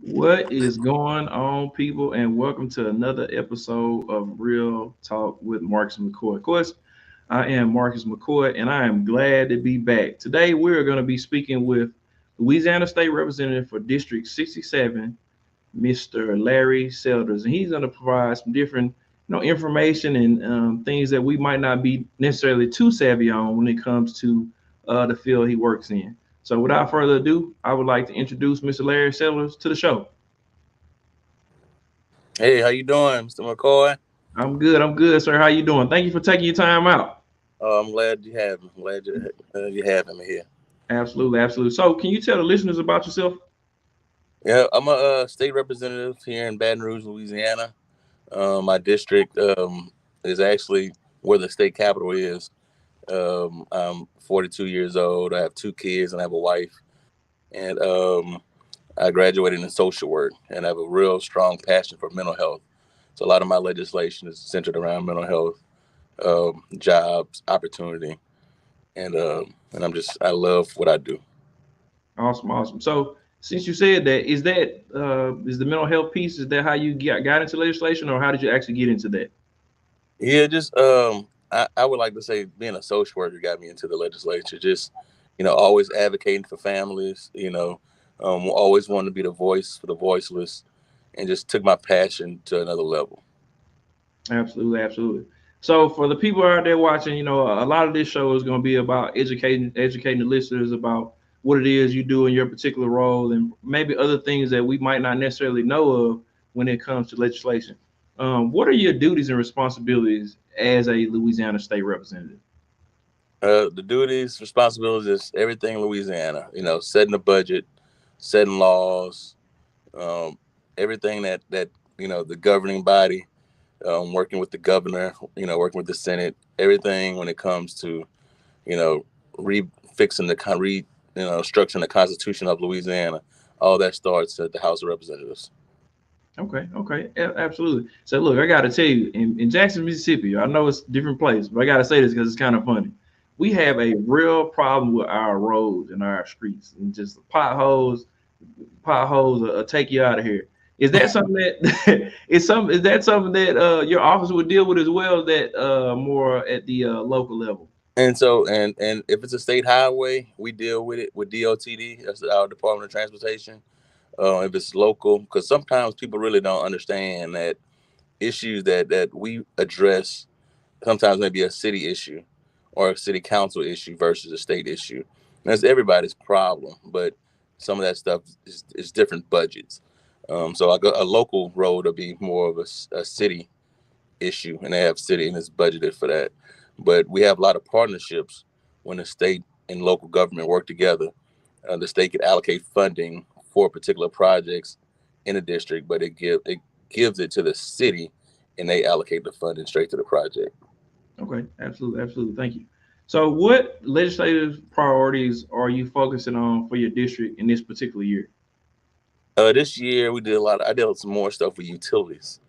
What is going on, people, and welcome to another episode of Real Talk with Marcus McCoy. Of course, I am Marcus McCoy, and I am glad to be back. Today, we're going to be speaking with Louisiana State Representative for District 67, Mr. Larry Selders, and he's going to provide some different, information and things that we might not be necessarily too savvy on when it comes to the field he works in. So, without further ado, I would like to introduce Mr. Larry Selders to the show. Hey, how you doing, Mr. McCoy? I'm good, sir. How you doing? Thank you for taking your time out. Oh, I'm glad you have me. I'm glad you're having me here. Absolutely. So, can you tell the listeners about yourself? Yeah, I'm a state representative here in Baton Rouge, Louisiana. My district is actually where the state capital is. I'm 42 years old. I have 2 kids and I have a wife. And I graduated in social work, and I have a real strong passion for mental health. So a lot of my legislation is centered around mental health, jobs, opportunity, and I love what I do. Awesome. So, since you said that, is the mental health piece? Is that how you got into legislation, or how did you actually get into that? Yeah, just I would like to say being a social worker got me into the legislature. Just always advocating for families. Always wanted to be the voice for the voiceless, and just took my passion to another level. Absolutely. So for the people out there watching, a lot of this show is going to be about educating the listeners about what it is you do in your particular role, and maybe other things that we might not necessarily know of when it comes to legislation. What are your duties and responsibilities as a Louisiana State Representative? The duties, responsibilities is everything in Louisiana. Setting the budget, setting laws, everything that the governing body, working with the governor, working with the Senate, everything when it comes to structuring the Constitution of Louisiana. All that starts at the House of Representatives. Okay, absolutely. So look, I got to tell you, in Jackson, Mississippi, I know it's a different place, but I got to say this because it's kind of funny. We have a real problem with our roads and our streets, and just the potholes will take you out of here. Is that something that is that something that your office would deal with as well? That more at the local level? And so, and if it's a state highway, we deal with it with DOTD. That's our Department of Transportation. If it's local, because sometimes people really don't understand that issues that we address sometimes may be a city issue or a city council issue versus a state issue. And that's everybody's problem, but some of that stuff is different budgets. So a local road will be more of a city issue, and they have city and it's budgeted for that. But we have a lot of partnerships when the state and local government work together. The state could allocate funding for particular projects in a district, but it gives it to the city, and they allocate the funding straight to the project. Okay, absolutely. Thank you. So, what legislative priorities are you focusing on for your district in this particular year? This year we did I did some more stuff with utilities.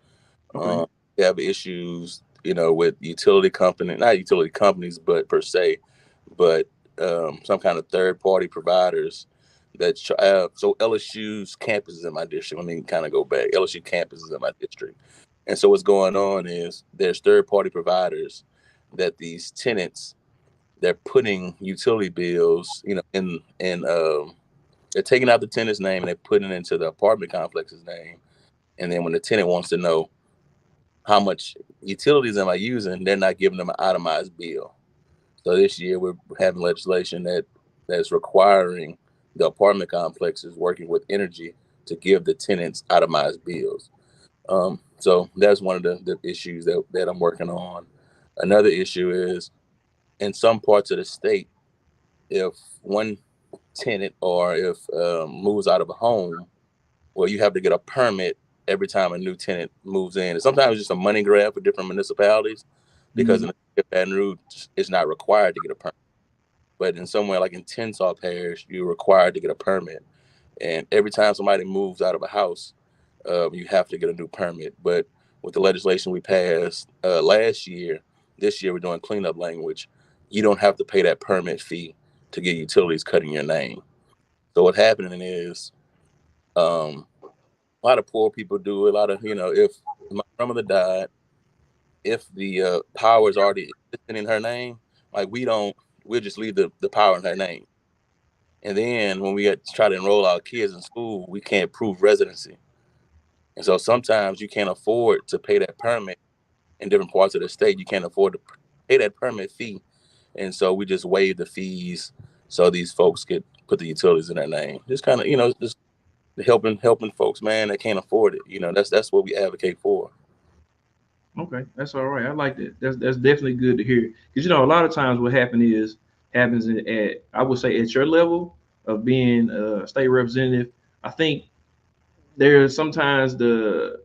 Okay. We have issues, with not utility companies, but per se, but some kind of third party providers that so LSU's campus is in my district. Let me kind of go back. LSU campus is in my district. And so what's going on is there's third party providers that these tenants, they're putting utility bills, they're taking out the tenant's name and they're putting it into the apartment complex's name. And then when the tenant wants to know how much utilities am I using, they're not giving them an itemized bill. So this year we're having legislation that's requiring the apartment complexes working with energy to give the tenants itemized bills. So that's one of the issues that I'm working on. Another issue is in some parts of the state, if one tenant or if moves out of a home, well, you have to get a permit every time a new tenant moves in. And sometimes it's just a money grab for different municipalities because in Mhm. the city of Baton Rouge, it's not required to get a permit. But in somewhere like in Tensas Parish, you're required to get a permit. And every time somebody moves out of a house, you have to get a new permit. But with the legislation we passed last year, this year we're doing cleanup language. You don't have to pay that permit fee to get utilities cut in your name. So what's happening is a lot of poor people do it. A lot of, if my grandmother died, if the power is already existing in her name, like we'll just leave the power in her name. And then when we get to try to enroll our kids in school, we can't prove residency. And so sometimes you can't afford to pay that permit in different parts of the state. You can't afford to pay that permit fee. And so we just waive the fees so these folks get put the utilities in their name. Just kind of, just helping folks, man, that can't afford it. That's what we advocate for. Okay, that's all right. I like that. That's definitely good to hear. Because a lot of times what happens at, I would say, at your level of being a state representative. I think there's sometimes the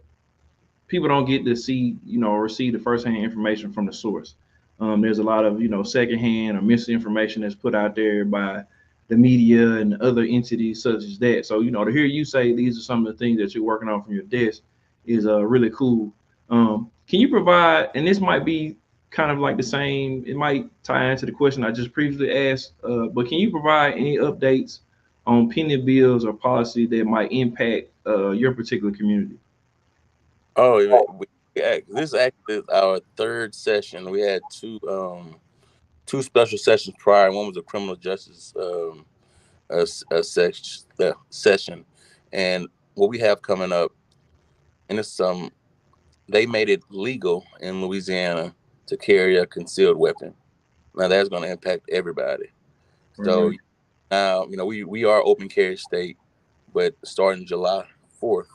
people don't get to see, or receive the firsthand information from the source. There's a lot of, secondhand or misinformation that's put out there by the media and other entities such as that. So, to hear you say these are some of the things that you're working on from your desk is really cool. Can you provide, and this might be kind of like the same, it might tie into the question I just previously asked, but can you provide any updates on pending bills or policy that might impact your particular community? Oh, this actually is our third session. We had two special sessions prior. One was a criminal justice session, and what we have coming up, and it's they made it legal in Louisiana to carry a concealed weapon. Now that's going to impact everybody. So Right. now we are open carry state, but starting July 4th,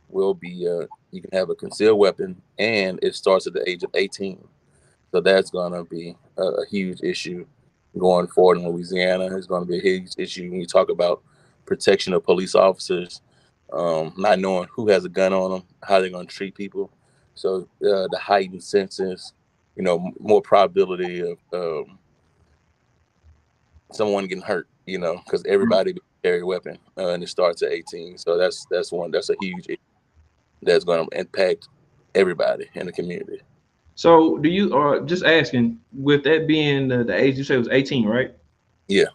will be you can have a concealed weapon, and it starts at the age of 18. So that's going to be a huge issue going forward in Louisiana. It's going to be a huge issue when you talk about protection of police officers, not knowing who has a gun on them, how they're going to treat people. So the heightened senses, more probability of someone getting hurt, because everybody carry a weapon, and it starts at 18. So that's a huge issue that's going to impact everybody in the community. So do you, or just asking, with that being the age you say was 18, right? Yeah.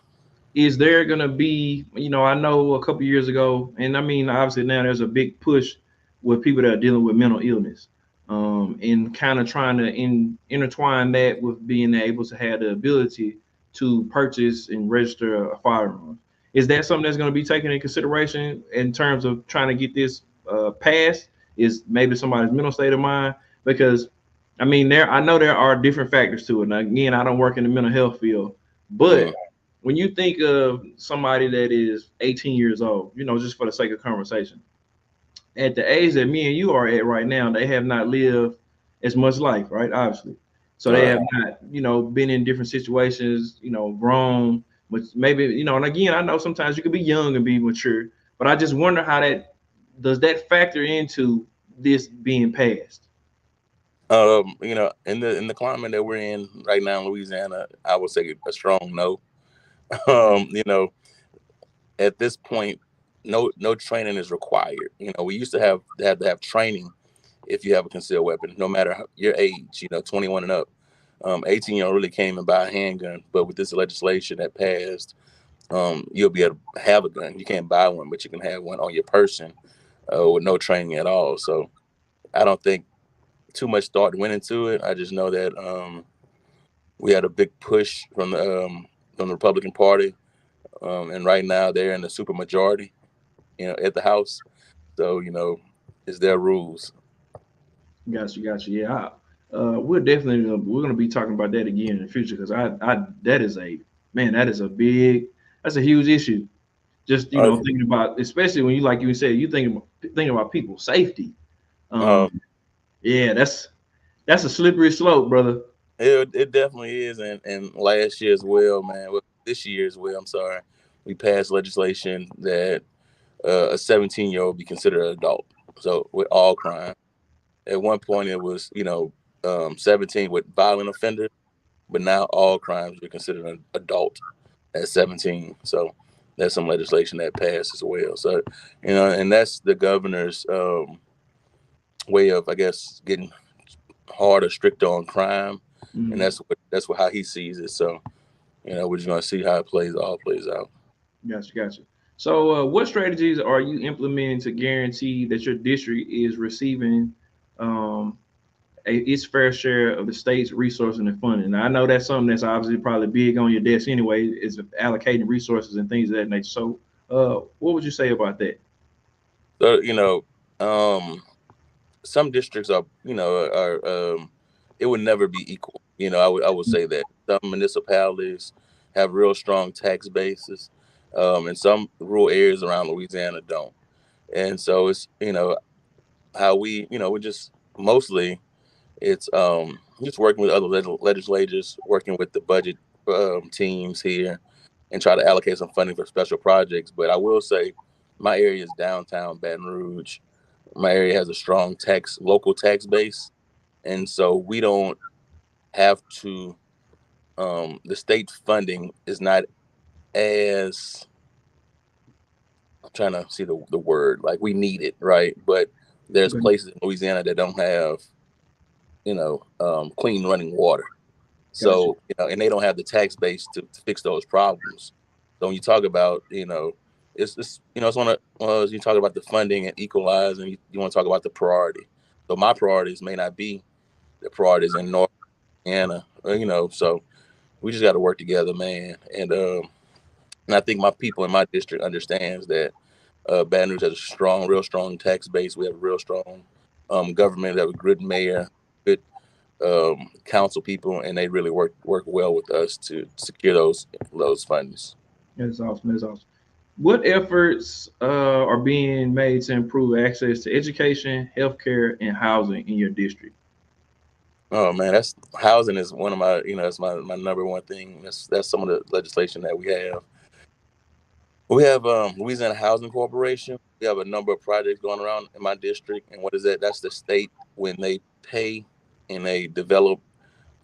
Is there gonna be, I know a couple years ago, and I mean obviously now there's a big push with people that are dealing with mental illness, and kind of trying to intertwine that with being able to have the ability to purchase and register a firearm. Is that something that's going to be taken in consideration in terms of trying to get this passed? Is maybe somebody's mental state of mind? Because I mean, I know there are different factors to it. Now, again, I don't work in the mental health field, but Mm. when you think of somebody that is 18 years old, just for the sake of conversation, at the age that me and you are at right now, they have not lived as much life, right? Obviously. So All they right. have not, been in different situations, grown, but maybe, and again, I know sometimes you can be young and be mature, but I just wonder how that factor into this being passed? In the climate that we're in right now in Louisiana, I would say a strong no. Mhm. Um, you know, at this point, no training is required. We used to have training if you have a concealed weapon, no matter your age. 21 and up. 18 year old really can't even buy a handgun, but with this legislation that passed, you'll be able to have a gun. You can't buy one, but you can have one on your person with no training at all. So I don't think too much thought went into it. I just know that we had a big push from the Republican Party, and right now they're in the super majority, at the House. So it's their rules. Got you. Yeah, we're gonna be talking about that again in the future because that is a man, that's a huge issue. Just Uh, thinking about, especially when you, like you said, you thinking about people's safety. uh, Yeah, that's a slippery slope, brother. it definitely is, and last year as well, man. Well, this year as well. I'm sorry. we passed legislation that a 17-year-old be considered an adult. So with all crime, at one point it was 17 with violent offenders, but now all crimes are considered an adult at 17. So that's some legislation that passed as well. So and that's the governor's way of, I guess, getting harder, stricter on crime, and Mm. that's what how he sees it. So we're just gonna see how it plays out. Gotcha, gotcha. So, what strategies are you implementing to guarantee that your district is receiving um, its fair share of the state's resources and funding? Now, I know that's something that's obviously probably big on your desk anyway, is allocating resources and things of that nature. So, what would you say about that? So um, some districts are it would never be equal. I would say that some municipalities have real strong tax bases, and some rural areas around Louisiana don't. And so it's how we just mostly it's just working with other legislators, working with the budget teams here, and try to allocate some funding for special projects. But I will say, my area is downtown Baton Rouge. My area has a strong local tax base, and so we don't have to. The state funding is not as, I'm trying to see the word, like we need it, right? But there's Okay. places in Louisiana that don't have clean running water. Gotcha. So, and they don't have the tax base to fix those problems. So when you talk about, it's one of, you talk about the funding and equalize, and you want to talk about the priority. So my priorities may not be the priorities in North Carolina, so we just got to work together, man. And I think my people in my district understands that Baton Rouge has a real strong tax base. We have a real strong government. We have a good mayor, good council people, and they really work well with us to secure those funds. That's awesome. That's awesome. What efforts are being made to improve access to education, healthcare, and housing in your district? Oh man, that's housing is one of my that's my number one thing. That's some of the legislation that we have. We have Louisiana Housing Corporation. We have a number of projects going around in my district, and what is that? That's the state when they pay and they develop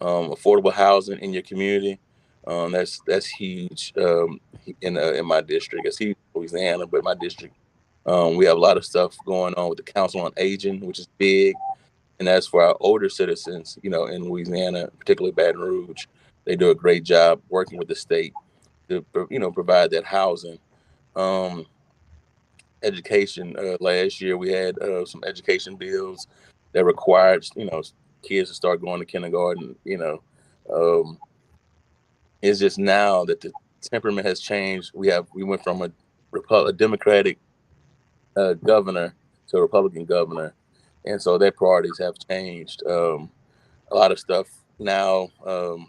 affordable housing in your community. That's huge in my district. It's huge in Louisiana, but my district, we have a lot of stuff going on with the Council on Aging, which is big, and that's for our older citizens. In Louisiana, particularly Baton Rouge, they do a great job working with the state to provide that housing. Um, Education. Last year we had some education bills that required kids to start going to kindergarten. Um, it's just now that the temperament has changed. We went from a Democratic governor to a Republican governor, and so their priorities have changed. A lot of stuff now,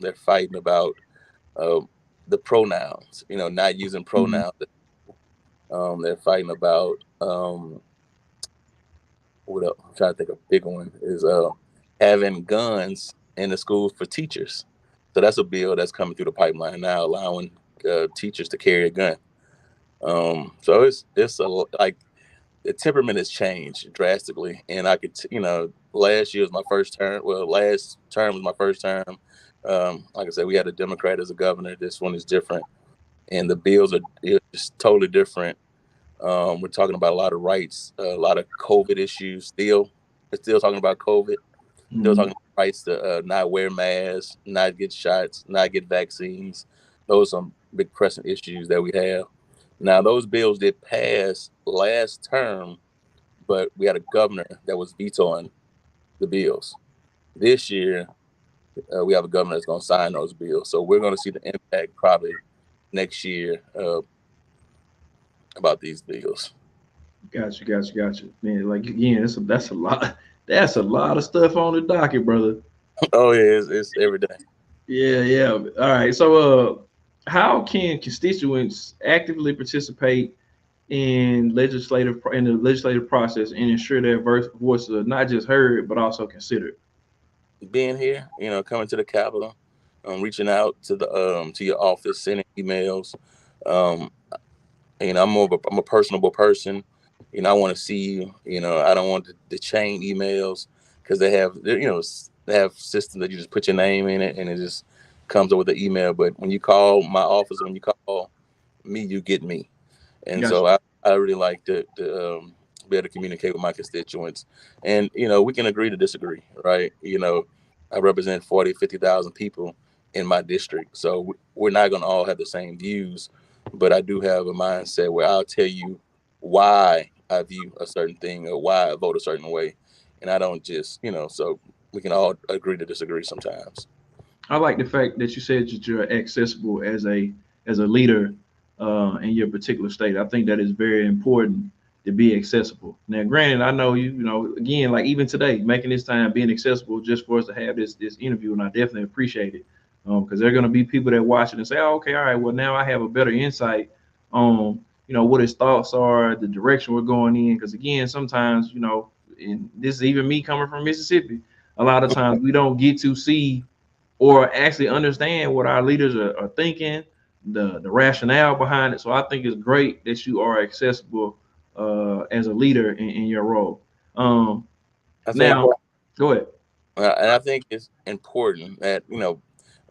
they're fighting about uh, the pronouns. Not using Mhm. pronouns. They're fighting about what else? I'm trying to think of a big one is having guns in the schools for teachers. So that's a bill that's coming through the pipeline now, allowing teachers to carry a gun. So it's like the temperament has changed drastically, and I could last year was my first term. Well, last term was my first term. Like I said, we had a Democrat as a governor. This one is different, and the bills are just totally different. We're talking about a lot of rights, a lot of COVID issues. We're still talking about COVID. Still Mhm. talking about rights to not wear masks, not get shots, not get vaccines. Those are some big pressing issues that we have. Now, those bills did pass last term, but we had a governor that was vetoing the bills. This year, we have a governor that's going to sign those bills. So we're going to see the impact probably next year about these bills. Gotcha, gotcha, gotcha. Man, like again, that's a lot. That's a lot of stuff on the docket, brother. Oh yeah, it's every day. Yeah, yeah. All right. So, how can constituents actively participate in the legislative process and ensure their voices are not just heard but also considered? Being here, coming to the Capitol, reaching out to your office, sending emails. Um, I'm a personable person. I want to see you. I don't want the chain emails because they have systems that you just put your name in it and it just comes up with the email. But when you call my office, when you call me, you get me. And Gotcha. so I really like to be able to communicate with my constituents. And, we can agree to disagree, right? I represent 40, 50,000 people in my district. So we're not going to all have the same views, but I do have a mindset where I'll tell you why I view a certain thing or why I vote a certain way. And I don't just, so we can all agree to disagree sometimes. I like the fact that you said that you're accessible as a leader in your particular state. I think that is very important to be accessible. Now, granted, I know again, like even today, making this time being accessible just for us to have this interview, and I definitely appreciate it because there are going to be people that watch it and say, "Oh, okay, all right, well now I have a better insight on what his thoughts are, the direction we're going in." Because again, sometimes and this is even me coming from Mississippi. A lot of times we don't get to see or actually understand what our leaders are thinking, the rationale behind it. So I think it's great that you are accessible as a leader in your role. Um, I think, now, go ahead. and I think it's important that,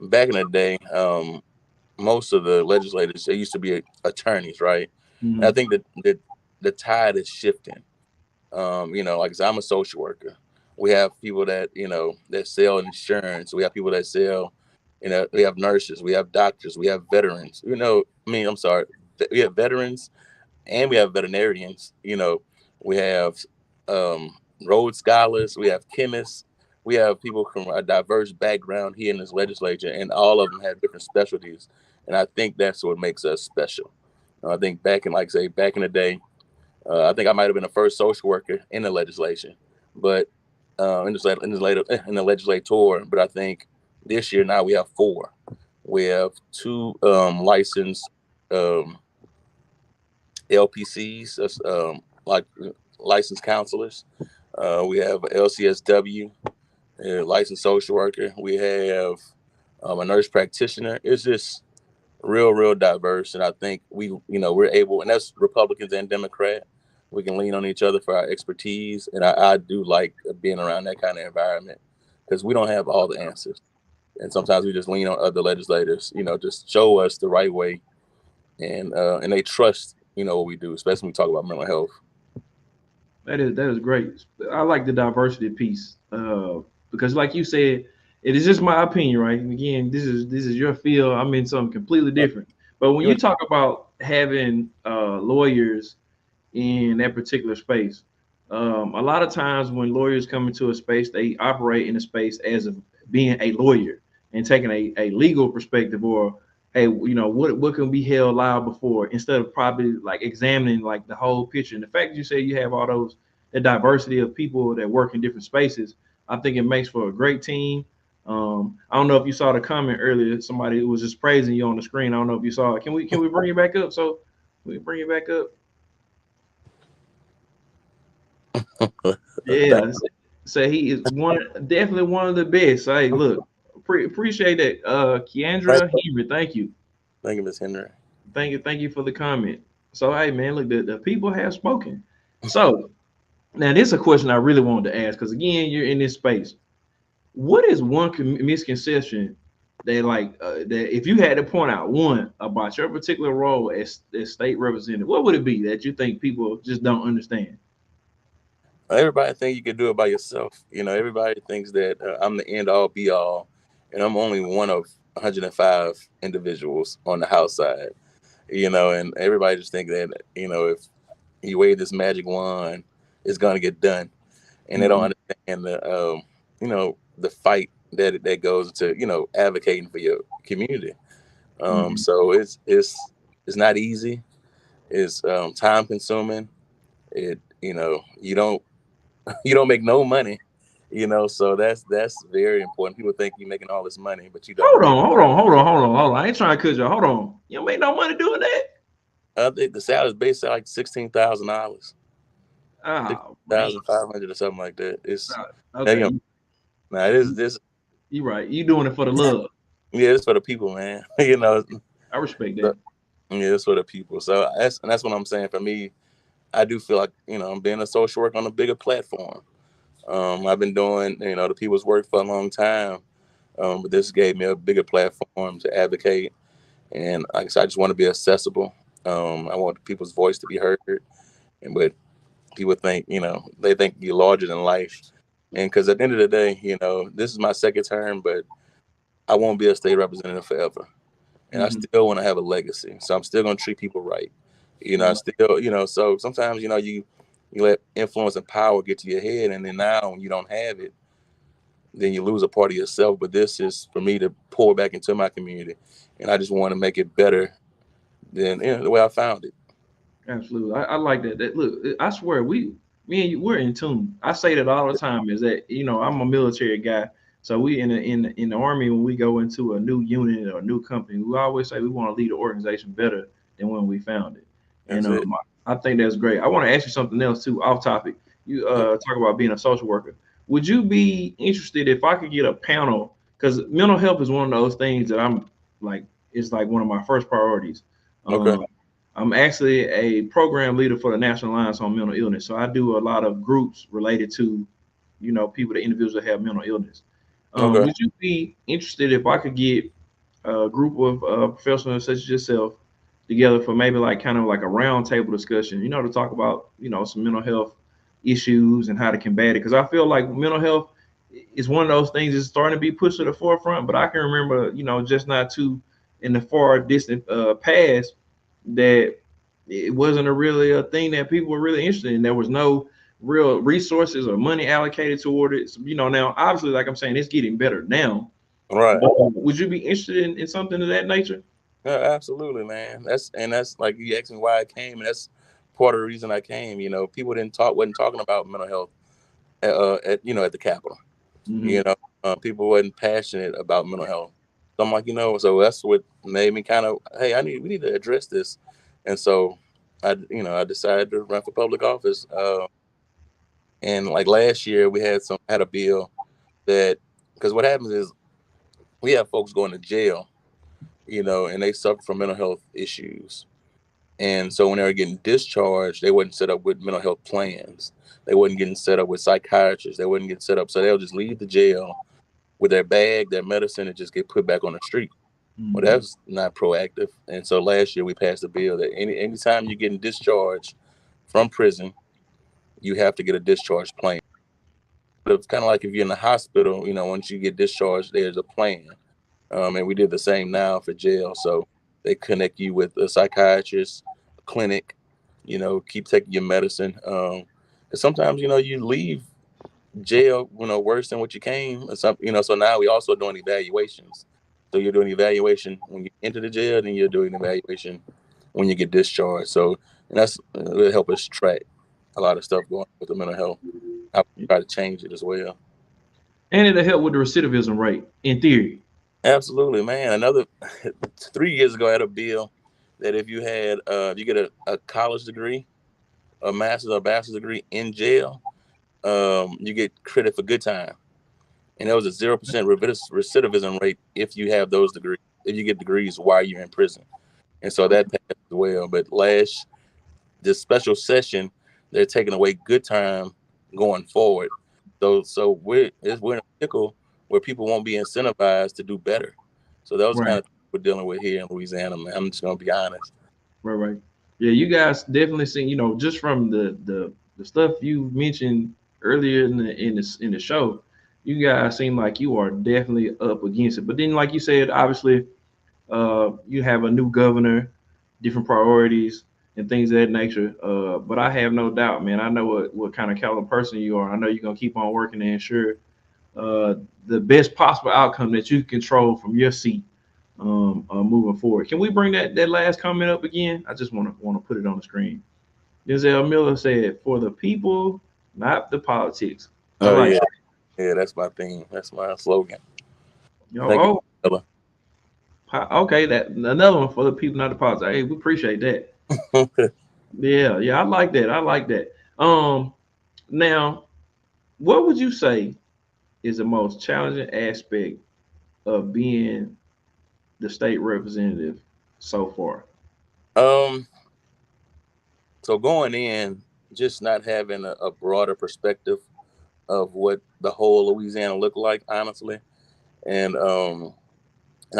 back in the day, most of the legislators, they used to be attorneys, right? And I Mhm. think that the tide is shifting. Like I said, I'm a social worker. We have people that that sell insurance. We have people that sell. We have nurses. We have doctors. We have veterans. I'm sorry. We have veterans and we have veterinarians. We have um, road scholars. We have chemists. We have people from a diverse background here in this legislature, and all of them have different specialties. And I think that's what makes us special. I think back in the day, I think I might have been the first social worker in the legislation, but in the legislator. But I think this year now we have four. We have two licensed um, LPCs, that's like licensed counselors. We have LCSW, licensed social worker. We have a nurse practitioner. It's just real diverse, and I think we're able, and that's Republicans and Democrat. We can lean on each other for our expertise, and I do like being around that kind of environment because we don't have all the answers, and sometimes we just lean on other legislators, just show us the right way, and they trust what we do, especially when we talk about mental health. That is great. I like the diversity piece because, like you said, it is just my opinion, right? And again, this is your field. I'm in something completely different. But when You you talk about having lawyers in that particular space. A lot of times when lawyers come into a space, they operate in a space as of being a lawyer and taking a legal perspective or hey, what can be held liable for instead of probably like examining like the whole picture. And the fact that you say you have all those the diversity of people that work in different spaces, I think it makes for a great team. I don't know if you saw the comment earlier. Somebody was just praising you on the screen. I don't know if you saw it. Can we bring it back up? So we bring it back up. Thank, Yeah, so he is definitely one of the best. Hey, look, appreciate that, thank, Keandra Henry. Thank you, thank you, Miss Henry. thank you for the comment. So, hey, man, look, the people have spoken. So now this is a question I really wanted to ask because again, you're in this space. What is one misconception that that if you had to point out one about your particular role as state representative, what would it be that you think people just don't understand? Everybody think you can do it by yourself. Everybody thinks that I'm the end all be all, and I'm only one of 105 individuals on the House side. And everybody just think that if you wave this magic wand, it's gonna get done, and they don't Mhm. understand the fight that goes to advocating for your community. Mhm. So it's not easy. It's time consuming. You don't you don't make no money, so that's very important. People think you're making all this money, but you don't. Hold on. I ain't trying to cut you. Hold on. You don't make no money doing that. I think the salary is based at like $16,000, six Oh man. thousand five hundred or something like that. It's yeah, Okay, now you right. You doing it for the love. yeah, it's for the people, man. I respect So, that. Yeah, it's for the people. So that's what I'm saying. For me, I do feel like, I'm being a social worker on a bigger platform. I've been doing, the people's work for a long time, but this gave me a bigger platform to advocate. And like I said, I just want to be accessible. I want people's voice to be heard. And but people think, they think you're larger than life. And because at the end of the day, this is my second term, but I won't be a state representative forever. And I Mm-hmm. still want to have a legacy. So I'm still going to treat people right. I Right. still, so sometimes, you let influence and power get to your head. And then now when you don't have it, then you lose a part of yourself. But this is for me to pour back into my community. And I just want to make it better than the way I found it. Absolutely. I like that. That look, I swear me and you, we're in tune. I say that all the time. Is that I'm a military guy, so we in the army when we go into a new unit or a new company, we always say we want to lead the organization better than when we found it. And That's it. I think that's great. I want to ask you something else too, off topic. You Yeah. talk about being a social worker. Would you be interested if I could get a panel? Because mental health is one of those things that I'm like, it's like one of my first priorities. Okay. Um, I'm actually a program leader for the National Alliance on Mental Illness. So I do a lot of groups related to, people, the individuals that have mental illness. Okay. Would you be interested if I could get a group of professionals such as yourself together for maybe like kind of like a roundtable discussion, to talk about, some mental health issues and how to combat it? Because I feel like mental health is one of those things that's starting to be pushed to the forefront. But I can remember, just not too in the far distant past that it wasn't really a thing that people were really interested in. There was no real resources or money allocated toward it. So, now obviously, like I'm saying, it's getting better now. Right. But would you be interested in something of that nature? Yeah, absolutely, man. That's like you asked me why I came, and that's part of the reason I came. People wasn't talking about mental health at the Capitol. Mm-hmm. You know, people wasn't passionate about mental health. So I'm like, so that's what made me kind of, hey, we need to address this. And so I decided to run for public office. And like last year, we had a bill that, because what happens is we have folks going to jail, and they suffer from mental health issues. And so when they were getting discharged, they wasn't set up with mental health plans. They wasn't getting set up with psychiatrists. They wasn't getting set up. So they'll just leave the jail with their bag, their medicine, and just get put back on the street. Well, Mm-hmm. that's not proactive. And so last year we passed a bill that anytime you're getting discharged from prison, you have to get a discharge plan. But it's kind of like if you're in the hospital, once you get discharged, there's a plan. And we did the same now for jail. So they connect you with a psychiatrist, a clinic, keep taking your medicine. And sometimes, you leave jail, worse than what you came or something, so now we also doing evaluations. So you're doing evaluation when you enter the jail, then you're doing evaluation when you get discharged. So, and that's will help us track a lot of stuff going on with the mental health. I try to change it as well. And it'll help with the recidivism rate, in theory. Absolutely, man. Another 3 years ago, I had a bill that if you get a college degree, a master's or bachelor's degree in jail, you get credit for good time. And there was a 0% recidivism rate if you have those degrees, if you get degrees while you're in prison. And so that passed as well. But this special session, they're taking away good time going forward. So we're in a pickle where people won't be incentivized to do better. So those kind Right. of things we're dealing with here in Louisiana, man. I'm just gonna be honest. Right. Right. Yeah, you guys definitely seen, just from the stuff you mentioned earlier in the show, you guys seem like you are definitely up against it. But then, like you said, obviously, you have a new governor, different priorities and things of that nature. But I have no doubt, man. I know what kind of caliber person you are. I know you're gonna keep on working to ensure uh, the best possible outcome that you control from your seat, moving forward. Can we bring that last comment up again? I just want to put it on the screen. Denzel Miller said, "For the people, not the politics." I Oh like yeah, that. yeah. That's my thing. That's my slogan. Thank you, Oh, Ella. okay. That another one for the people, not the politics. Hey, we appreciate that. Yeah, yeah. I like that. I like that. Now, what would you say is the most challenging aspect of being the state representative so far? Um, so going in, just not having a broader perspective of what the whole Louisiana looked like, honestly, and and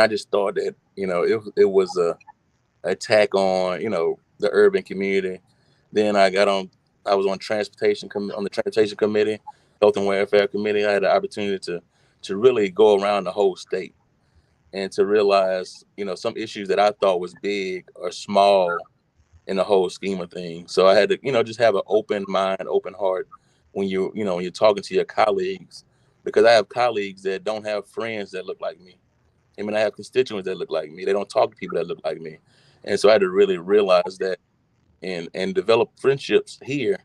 I just thought that it was a attack on the urban community. Then I was on on the transportation committee, health and welfare committee. I had the opportunity to really go around the whole state and to realize some issues that I thought was big or small in the whole scheme of things. So I had to just have an open mind, open heart when when you're talking to your colleagues, because I have colleagues that don't have friends that look like me. I mean, I have constituents that look like me. They don't talk to people that look like me. And so I had to really realize that and develop friendships here.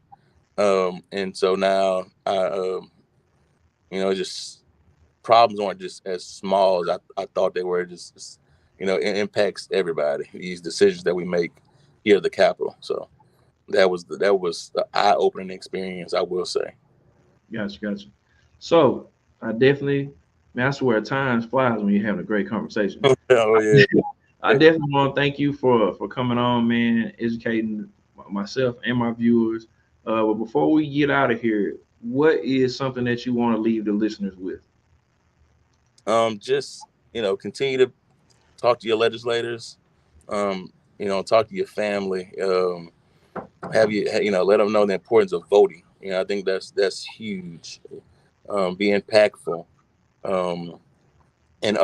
And so now just problems aren't just as small as I thought they were. Just it impacts everybody. These decisions that we make here at the Capitol. So that was the eye-opening experience, I will say. Gotcha. So I definitely, man, I swear time flies when you're having a great conversation. Oh yeah. I definitely want to thank you for coming on, man, educating myself and my viewers. But before we get out of here, what is something that you want to leave the listeners with? Just continue to talk to your legislators. Talk to your family. Let them know the importance of voting. I think that's huge. Be impactful. Um, and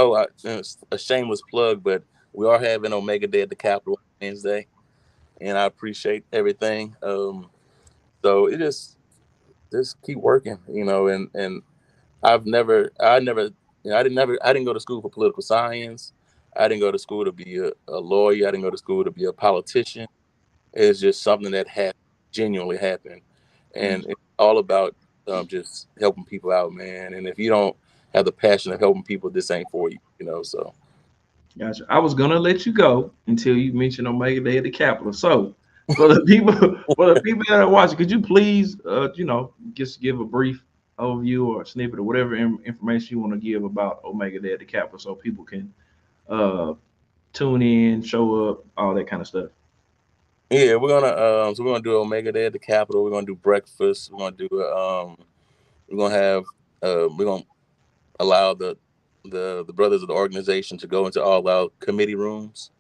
it's a shameless plug, but we are having Omega Day at the Capitol Wednesday, and I appreciate everything. So it just keep working, and I never, I didn't go to school for political science. I didn't go to school to be a lawyer. I didn't go to school to be a politician. It's just something that genuinely happened, and Gotcha. it's all about just helping people out, man. And if you don't have the passion of helping people, this ain't for you. So Gotcha. I was gonna let you go until you mentioned Omega Day at the Capitol. So for the people, for the people that are watching, could you please, just give a brief overview or snippet or whatever information you want to give about Omega Day at the Capitol, so people can uh, tune in, show up, all that kind of stuff. yeah, we're gonna do Omega Day at the Capitol. We're gonna do breakfast. We're gonna have we're gonna allow the brothers of the organization to go into all our committee rooms.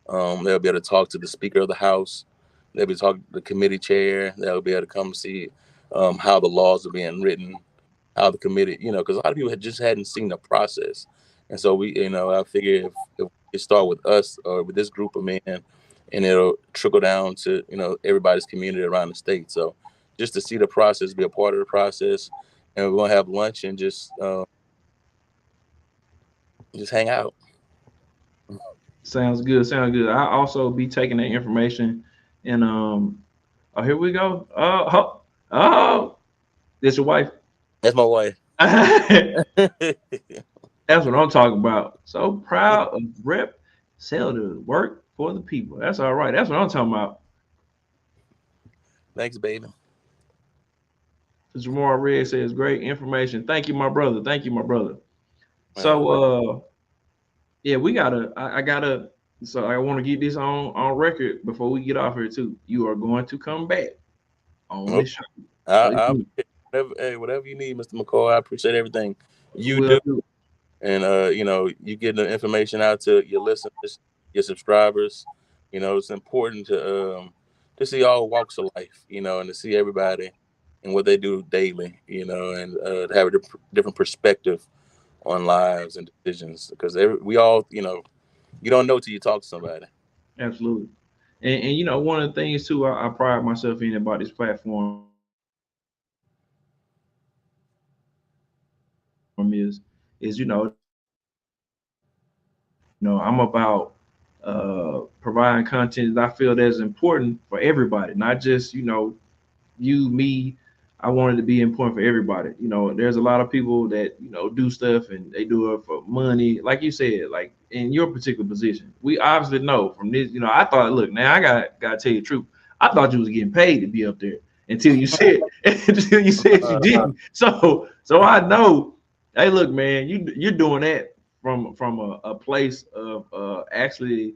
They'll be able to talk to the Speaker of the House. They'll be talking to the committee chair. They'll be able to come see how the laws are being written, how the committee, because a lot of people just hadn't seen the process. And so I figure if we start with us or with this group of men, and it'll trickle down to, everybody's community around the state. So just to see the process, be a part of the process, and we're going to have lunch and just hang out. Sounds good. Sounds good. I also be taking that information and oh, here we go. Oh, this your wife. That's my wife. That's what I'm talking about. So proud of Rep Selders, work for the people. That's all right. That's what I'm talking about. Thanks, baby. Jamar Red says great information. Thank you, my brother. Thank you, my brother. All So right. yeah, we gotta I gotta so I want to get this on record before we get off here too. You are going to come back on Okay. this show. So I whatever you need, Mr. McCoy. I appreciate everything you we'll do. do. And you get the information out to your listeners, your subscribers. It's important to see all walks of life, and to see everybody and what they do daily, and to have a different perspective on lives and decisions, because we all, you don't know till you talk to somebody. Absolutely. And one of the things too I pride myself in about this platform is I'm about providing content that I feel that's important for everybody, not just you, me. I wanted to be important for everybody. There's a lot of people that do stuff and they do it for money, like you said. Like in your particular position, we obviously know from this. I thought, look, now I gotta tell you the truth. I thought you was getting paid to be up there until you said until you said you Uh, didn't. So I know. Hey, look, man, you're doing that from a place of actually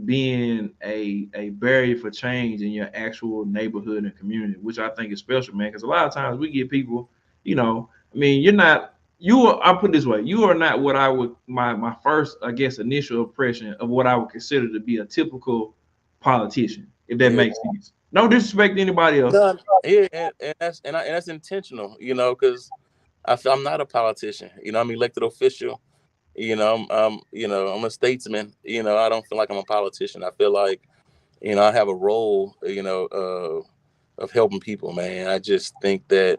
being a barrier for change in your actual neighborhood and community, which I think is special, man. Because a lot of times we get people, I mean, you're not you are, I'll put it this way, you are not what I would my first, I guess, initial impression of what I would consider to be a typical politician, if that Yeah. makes sense. No disrespect to anybody else. No, yeah, and that's intentional, because I'm not a politician. I'm an elected official. I'm a statesman. I don't feel like I'm a politician. I feel like, I have a role, of helping people, man. I just think that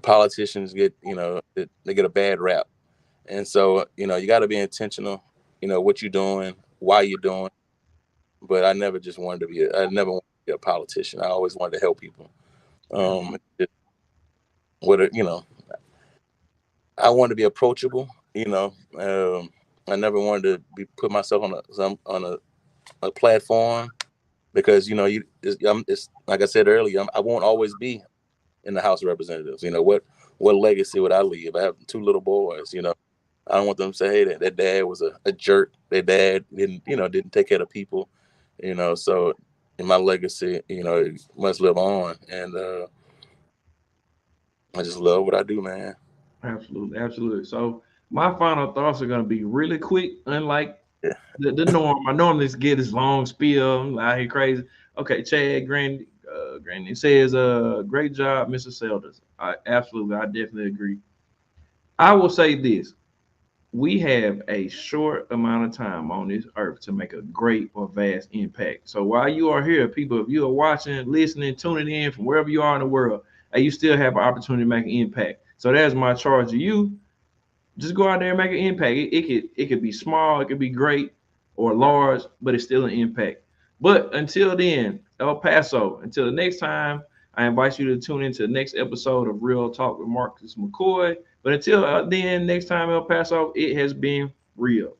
politicians they get a bad rap. And so, you got to be intentional, what you're doing, why you're doing. But I never wanted to be a politician. I always wanted to help people. Just what, I wanted to be approachable, I never wanted to put myself on a platform because, it's like I said earlier, I won't always be in the House of Representatives. What legacy would I leave? I have two little boys. I don't want them to say, hey, that dad was a jerk. Their dad didn't take care of people. So in my legacy, it must live on. And I just love what I do, man. Absolutely, absolutely. So my final thoughts are gonna be really quick, unlike Yeah. the norm. I normally get this long spiel. I'm out here crazy. Okay, Chad Grandy says, great job, Mr. Selders. I definitely agree. I will say this: we have a short amount of time on this earth to make a great or vast impact. So while you are here, people, if you are watching, listening, tuning in from wherever you are in the world, you still have an opportunity to make an impact. So that's my charge to you. Just go out there and make an impact. It could be small, it could be great or large, but it's still an impact. But until then, El Paso, until the next time, I invite you to tune into the next episode of Real Talk with Marcus McCoy. But until then, next time, El Paso, it has been real.